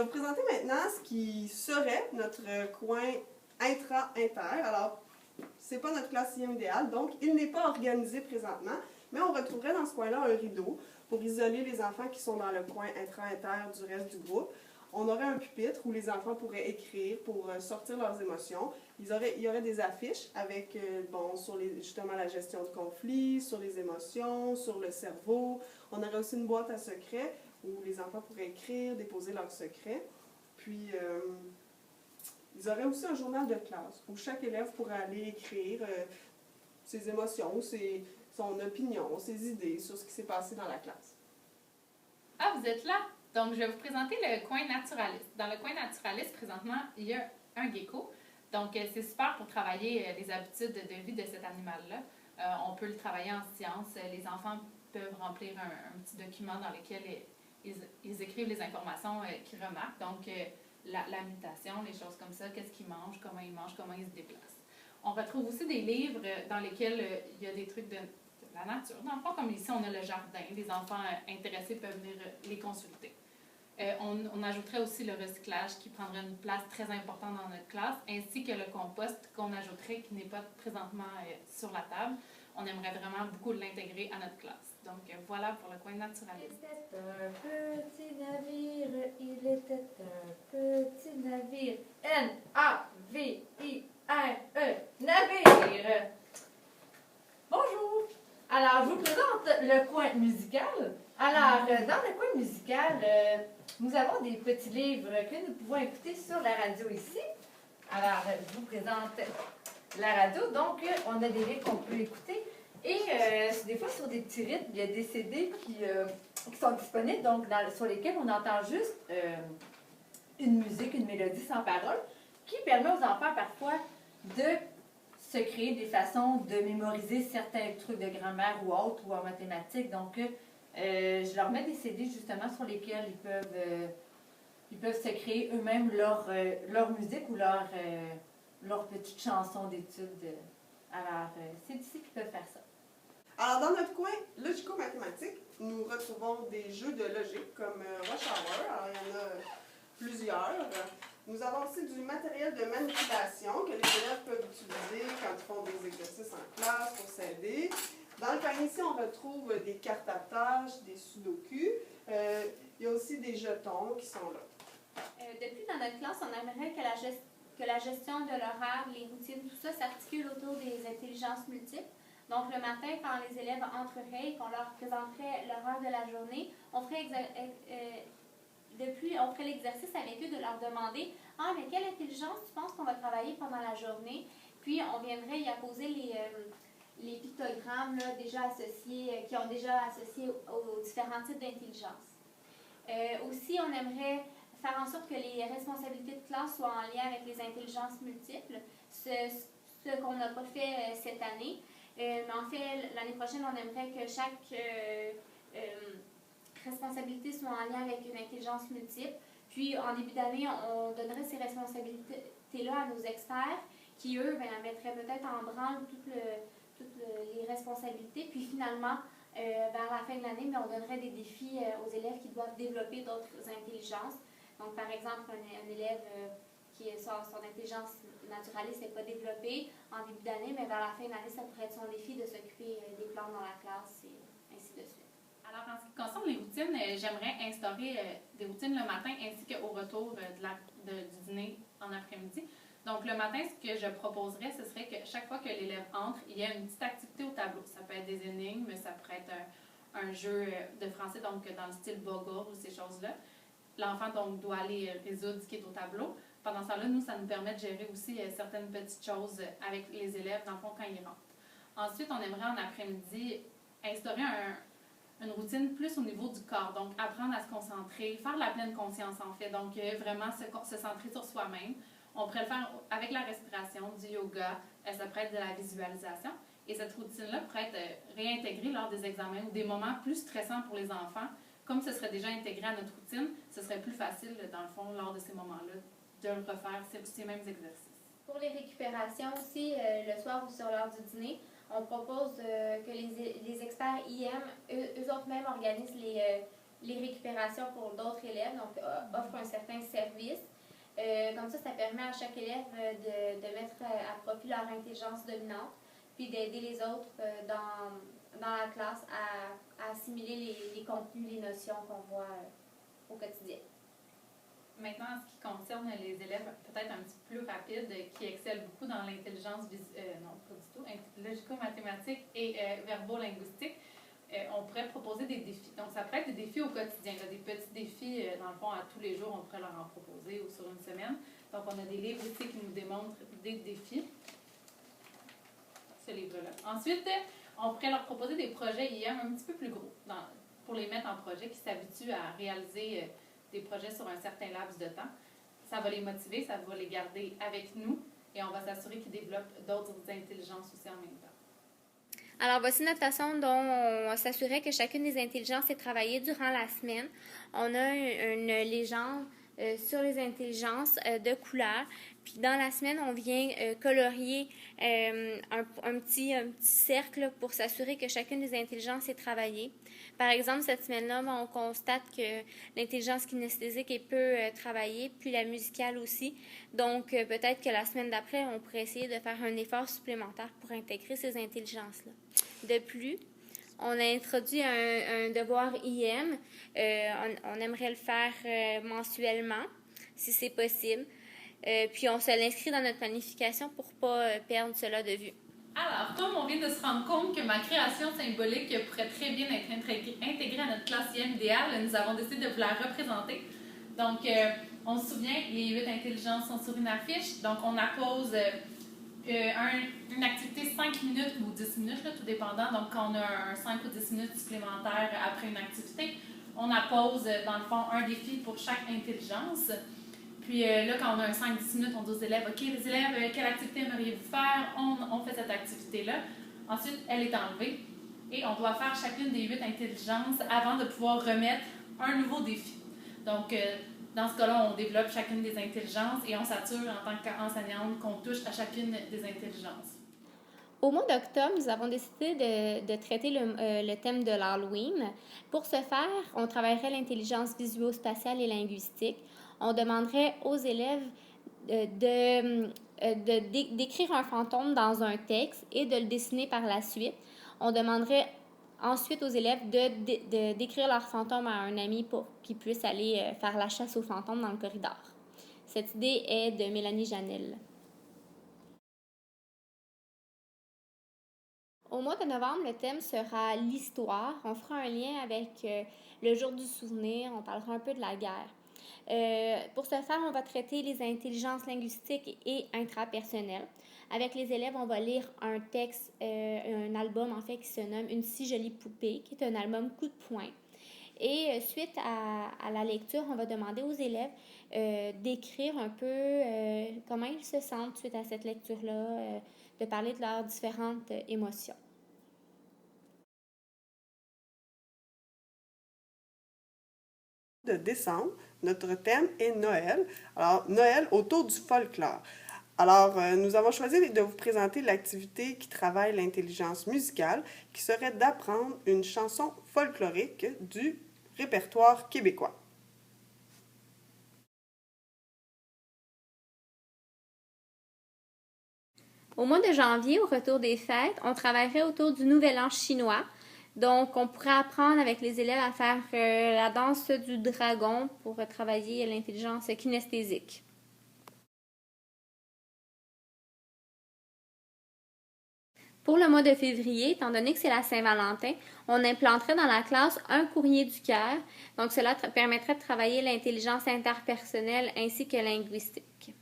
Je vais vous présenter maintenant ce qui serait notre coin intra-inter. Alors, c'est pas notre classe sixième idéale, donc il n'est pas organisé présentement, mais on retrouverait dans ce coin-là un rideau pour isoler les enfants qui sont dans le coin intra-inter du reste du groupe. On aurait un pupitre où les enfants pourraient écrire pour sortir leurs émotions. Il y aurait des affiches avec, sur justement la gestion du conflit, sur les émotions, sur le cerveau. On aurait aussi une boîte à secrets où les enfants pourraient écrire, déposer leurs secrets. Puis, ils auraient aussi un journal de classe où chaque élève pourrait aller écrire ses émotions, son opinion, ses idées sur ce qui s'est passé dans la classe. Ah, vous êtes là? Donc, je vais vous présenter le coin naturaliste. Dans le coin naturaliste, présentement, il y a un gecko. Donc, c'est super pour travailler les habitudes de vie de cet animal-là. On peut le travailler en sciences. Les enfants peuvent remplir un petit document dans lequel ils écrivent les informations qu'ils remarquent. Donc, la mutation, les choses comme ça, qu'est-ce qu'ils mangent, comment ils se déplacent. On retrouve aussi des livres dans lesquels il y a des trucs de la nature. Dans le fond, comme ici, on a le jardin. Les enfants intéressés peuvent venir les consulter. On ajouterait aussi le recyclage qui prendrait une place très importante dans notre classe, ainsi que le compost qu'on ajouterait qui n'est pas présentement sur la table. On aimerait vraiment beaucoup l'intégrer à notre classe. Donc voilà pour le coin naturaliste. Il était un petit navire. N-A-V-I-R-E, navire. Bonjour. Alors, je vous présente le coin musical. Alors, dans le coin musical, nous avons des petits livres que nous pouvons écouter sur la radio ici. Alors, je vous présente la radio. Donc, on a des livres qu'on peut écouter. Et des fois, sur des petits rythmes, il y a des CD qui sont disponibles, donc sur lesquels on entend juste une musique, une mélodie sans parole, qui permet aux enfants parfois de se créer des façons de mémoriser certains trucs de grammaire ou autres, ou en mathématiques. Donc, je leur mets des CD justement sur lesquels ils peuvent se créer eux-mêmes leur musique ou leur petite chanson d'études. Alors, c'est ici qu'ils peuvent faire ça. Alors, dans notre coin logico-mathématique, nous retrouvons des jeux de logique comme Rush Hour. Alors, il y en a plusieurs. Nous avons aussi du matériel de manipulation que les élèves peuvent utiliser quand ils font des exercices en classe pour s'aider. Dans le panier ici, on retrouve des cartes à tâches, des sudoku. Il y a aussi des jetons qui sont là. De plus, dans notre classe, on aimerait que la gestion de l'horaire, les routines, tout ça s'articule autour des intelligences multiples. Donc, le matin, quand les élèves entreraient et qu'on leur présenterait l'horaire de la journée, on ferait l'exercice avec eux de leur demander « Ah, mais quelle intelligence tu penses qu'on va travailler pendant la journée? » Puis, on viendrait y apposer les pictogrammes là, déjà associés, qui ont déjà associé aux différents types d'intelligence. Aussi, on aimerait faire en sorte que les responsabilités de classe soient en lien avec les intelligences multiples, ce qu'on n'a pas fait cette année. Mais en fait, l'année prochaine, on aimerait que chaque responsabilité soit en lien avec une intelligence multiple. Puis, en début d'année, on donnerait ces responsabilités-là à nos experts qui, eux, mettraient peut-être en branle toutes les responsabilités. Puis, finalement, vers la fin de l'année, on donnerait des défis aux élèves qui doivent développer d'autres intelligences. Donc, par exemple, un élève son intelligence naturaliste n'est pas développée en début d'année, mais vers la fin de l'année, ça pourrait être son défi de s'occuper des plantes dans la classe et ainsi de suite. Alors, en ce qui concerne les routines, j'aimerais instaurer des routines le matin ainsi qu'au retour du dîner en après-midi. Donc, le matin, ce que je proposerais, ce serait que chaque fois que l'élève entre, il y a une petite activité au tableau. Ça peut être des énigmes, ça pourrait être un jeu de français, donc dans le style Boggle ou ces choses-là. L'enfant donc doit aller résoudre ce qui est au tableau. Pendant ce temps-là, nous, ça nous permet de gérer aussi certaines petites choses avec les élèves, dans le fond, quand ils rentrent. Ensuite, on aimerait en après-midi instaurer une routine plus au niveau du corps. Donc, apprendre à se concentrer, faire la pleine conscience, en fait. Donc, vraiment se centrer sur soi-même. On pourrait le faire avec la respiration, du yoga, ça pourrait être de la visualisation. Et cette routine-là pourrait être réintégrée lors des examens ou des moments plus stressants pour les enfants. Comme ce serait déjà intégré à notre routine, ce serait plus facile, dans le fond, lors de ces moments-là, de le refaire, ces mêmes exercices. Pour les récupérations aussi, le soir ou sur l'heure du dîner, on propose que les experts IM, eux autres mêmes organisent les récupérations pour d'autres élèves, donc offre un certain service. Comme ça permet à chaque élève de mettre à profit leur intelligence dominante, puis d'aider les autres dans la classe à assimiler les contenus, les notions qu'on voit au quotidien. Maintenant, en ce qui concerne les élèves peut-être un petit peu plus rapides, qui excellent beaucoup dans l'intelligence, non pas du tout, logico-mathématique et verbo-linguistique, on pourrait proposer des défis. Donc, ça pourrait être des défis au quotidien, là, des petits défis, dans le fond, à tous les jours, on pourrait leur en proposer ou sur une semaine. Donc, on a des livres ici qui nous démontrent des défis. Ce livre-là. Ensuite, on pourrait leur proposer des projets IM un petit peu plus gros pour les mettre en projet, qui s'habituent à réaliser des projets sur un certain laps de temps. Ça va les motiver, ça va les garder avec nous et on va s'assurer qu'ils développent d'autres intelligences aussi en même temps. Alors, voici notre façon dont on s'assurait que chacune des intelligences est travaillée durant la semaine. On a une légende sur les intelligences de couleur. Puis dans la semaine, on vient colorier un petit cercle pour s'assurer que chacune des intelligences est travaillée. Par exemple, cette semaine-là, on constate que l'intelligence kinesthésique est peu travaillée, puis la musicale aussi. Donc, peut-être que la semaine d'après, on pourrait essayer de faire un effort supplémentaire pour intégrer ces intelligences-là. De plus, on a introduit un devoir IM. On aimerait le faire mensuellement, si c'est possible. Puis on se l'inscrit dans notre planification pour ne pas perdre cela de vue. Alors, comme on vient de se rendre compte que ma création symbolique pourrait très bien être intégrée à notre classe IM idéale, nous avons décidé de vous la représenter. Donc, on se souvient, les 8 intelligences sont sur une affiche. Donc, on appose une activité 5 minutes ou 10 minutes, là, tout dépendant. Donc, quand on a un 5 ou 10 minutes supplémentaires après une activité, on appose, dans le fond, un défi pour chaque intelligence. Puis là, quand on a un 5-10 minutes, on dit aux élèves, « OK, les élèves, quelle activité aimeriez-vous faire? » On fait cette activité-là. Ensuite, elle est enlevée. Et on doit faire chacune des 8 intelligences avant de pouvoir remettre un nouveau défi. Donc, dans ce cas-là, on développe chacune des intelligences et on s'assure en tant qu'enseignante qu'on touche à chacune des intelligences. Au mois d'octobre, nous avons décidé de traiter le thème de l'Halloween. Pour ce faire, on travaillerait l'intelligence visuo-spatiale et linguistique. On demanderait aux élèves d'écrire un fantôme dans un texte et de le dessiner par la suite. On demanderait ensuite aux élèves d'écrire leur fantôme à un ami pour qu'ils puissent aller faire la chasse aux fantômes dans le corridor. Cette idée est de Mélanie Janel. Au mois de novembre, le thème sera l'histoire. On fera un lien avec le jour du souvenir. On parlera un peu de la guerre. Pour ce faire, on va traiter les intelligences linguistiques et intrapersonnelles. Avec les élèves, on va lire un texte, un album en fait qui se nomme « Une si jolie poupée », qui est un album coup de poing. Et suite à la lecture, on va demander aux élèves d'écrire un peu comment ils se sentent suite à cette lecture-là, de parler de leurs différentes émotions. De décembre, notre thème est Noël. Alors, Noël autour du folklore. Alors, nous avons choisi de vous présenter l'activité qui travaille l'intelligence musicale, qui serait d'apprendre une chanson folklorique du répertoire québécois. Au mois de janvier, au retour des fêtes, on travaillerait autour du Nouvel An chinois. Donc, on pourrait apprendre avec les élèves à faire la danse du dragon pour travailler l'intelligence kinesthésique. Pour le mois de février, étant donné que c'est la Saint-Valentin, on implanterait dans la classe un courrier du cœur. Donc, cela permettrait de travailler l'intelligence interpersonnelle ainsi que linguistique.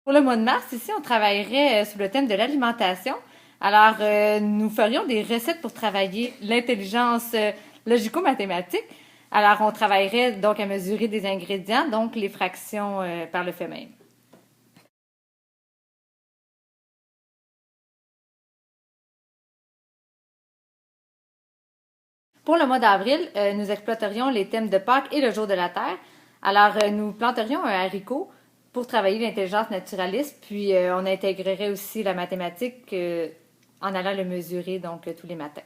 Pour le mois de mars, ici, on travaillerait sous le thème de l'alimentation. Alors, nous ferions des recettes pour travailler l'intelligence logico-mathématique. Alors, on travaillerait donc à mesurer des ingrédients, donc les fractions par le fait même. Pour le mois d'avril, nous exploiterions les thèmes de Pâques et le jour de la Terre. Alors, nous planterions un haricot pour travailler l'intelligence naturaliste, puis on intégrerait aussi la mathématique en allant le mesurer donc tous les matins.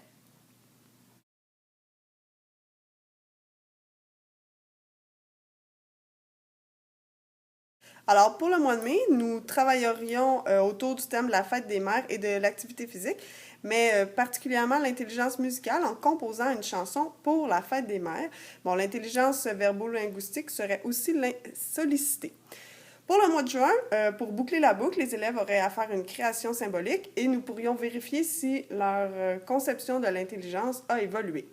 Alors, pour le mois de mai, nous travaillerions autour du thème de la fête des mères et de l'activité physique, mais particulièrement l'intelligence musicale en composant une chanson pour la fête des mères. Bon, l'intelligence verbo-linguistique serait aussi sollicitée. Pour le mois de juin, pour boucler la boucle, les élèves auraient à faire une création symbolique et nous pourrions vérifier si leur conception de l'intelligence a évolué.